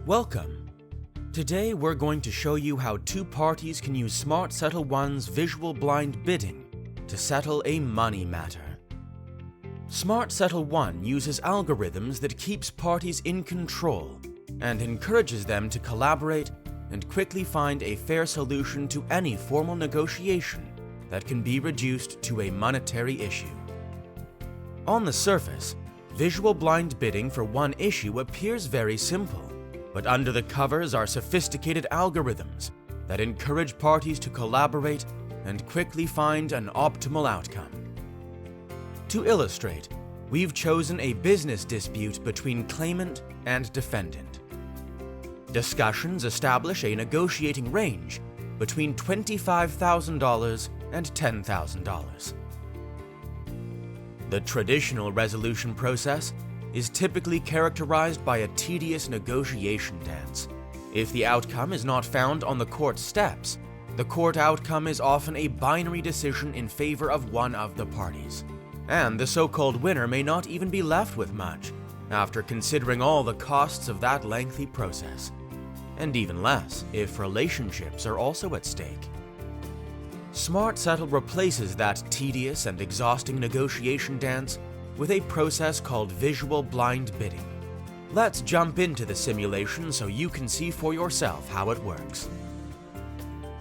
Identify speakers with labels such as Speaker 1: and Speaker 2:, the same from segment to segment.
Speaker 1: Welcome! Today we're going to show you how two parties can use Smartsettle ONE's visual blind bidding to settle a money matter. Smartsettle ONE uses algorithms that keeps parties in control and encourages them to collaborate and quickly find a fair solution to any formal negotiation that can be reduced to a monetary issue. On the surface, visual blind bidding for one issue appears very simple, but under the covers are sophisticated algorithms that encourage parties to collaborate and quickly find an optimal outcome. To illustrate, we've chosen a business dispute between claimant and defendant. Discussions establish a negotiating range between $25,000 and $10,000. The traditional resolution process is typically characterized by a tedious negotiation dance. If the outcome is not found on the court steps, the court outcome is often a binary decision in favor of one of the parties, and the so-called winner may not even be left with much after considering all the costs of that lengthy process, and even less if relationships are also at stake. Smartsettle replaces that tedious and exhausting negotiation dance with a process called visual blind bidding. Let's jump into the simulation so you can see for yourself how it works.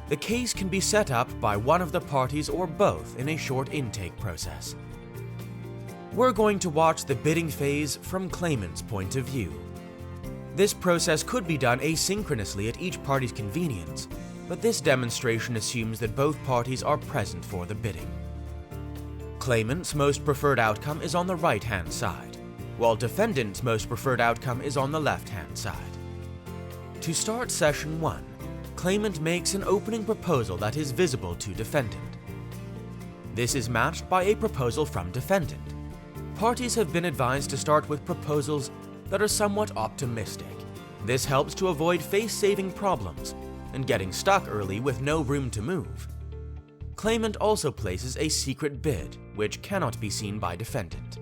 Speaker 1: The case can be set up by one of the parties or both in a short intake process. We're going to watch the bidding phase from claimant's point of view. This process could be done asynchronously at each party's convenience, but this demonstration assumes that both parties are present for the bidding. Claimant's most preferred outcome is on the right-hand side, while defendant's most preferred outcome is on the left-hand side. To start session 1, claimant makes an opening proposal that is visible to defendant. This is matched by a proposal from defendant. Parties have been advised to start with proposals that are somewhat optimistic. This helps to avoid face-saving problems and getting stuck early with no room to move. Claimant also places a secret bid, which cannot be seen by defendant.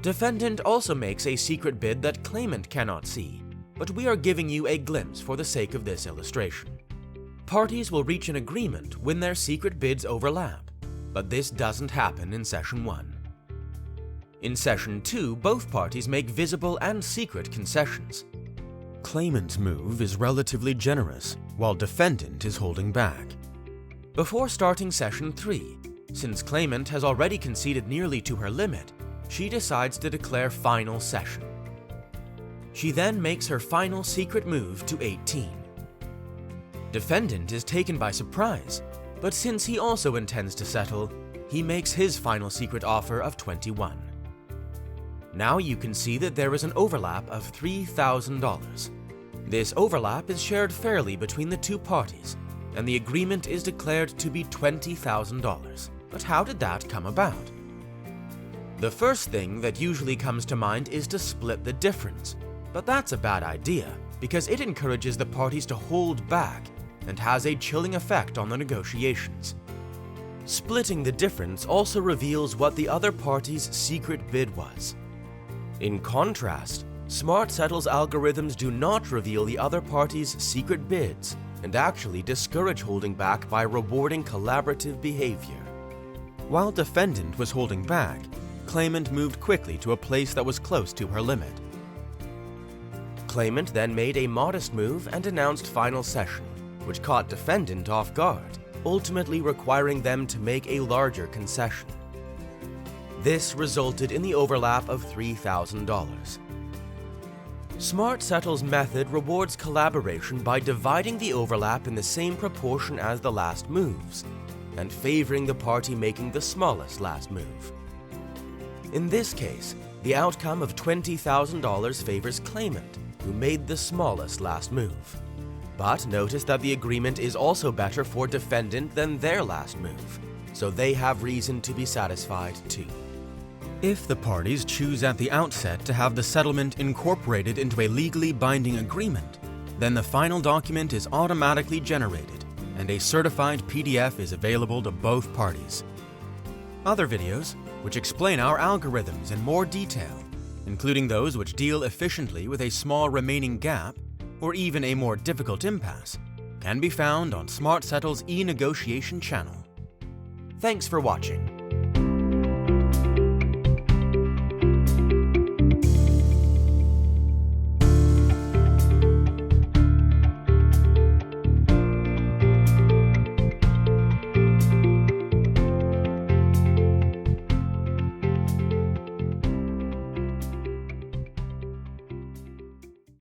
Speaker 1: Defendant also makes a secret bid that claimant cannot see, but we are giving you a glimpse for the sake of this illustration. Parties will reach an agreement when their secret bids overlap, but this doesn't happen in session 1. In session 2, both parties make visible and secret concessions. Claimant's move is relatively generous, while defendant is holding back. Before starting session 3, since claimant has already conceded nearly to her limit, she decides to declare final session. She then makes her final secret move to 18. Defendant is taken by surprise, but since he also intends to settle, he makes his final secret offer of 21. Now you can see that there is an overlap of $3,000. This overlap is shared fairly between the two parties, and the agreement is declared to be $20,000. But how did that come about? The first thing that usually comes to mind is to split the difference, but that's a bad idea because it encourages the parties to hold back and has a chilling effect on the negotiations. Splitting the difference also reveals what the other party's secret bid was. In contrast, Smartsettle's algorithms do not reveal the other party's secret bids and actually discourage holding back by rewarding collaborative behavior. While defendant was holding back, claimant moved quickly to a place that was close to her limit. Claimant then made a modest move and announced final session, which caught defendant off guard, ultimately requiring them to make a larger concession. This resulted in the overlap of $3,000. Smartsettle's method rewards collaboration by dividing the overlap in the same proportion as the last moves, and favoring the party making the smallest last move. In this case, the outcome of $20,000 favors claimant, who made the smallest last move. But notice that the agreement is also better for defendant than their last move, so they have reason to be satisfied too. If the parties choose at the outset to have the settlement incorporated into a legally binding agreement, then the final document is automatically generated and a certified PDF is available to both parties. Other videos, which explain our algorithms in more detail, including those which deal efficiently with a small remaining gap, or even a more difficult impasse, can be found on Smartsettle's e-negotiation channel. Thanks for watching.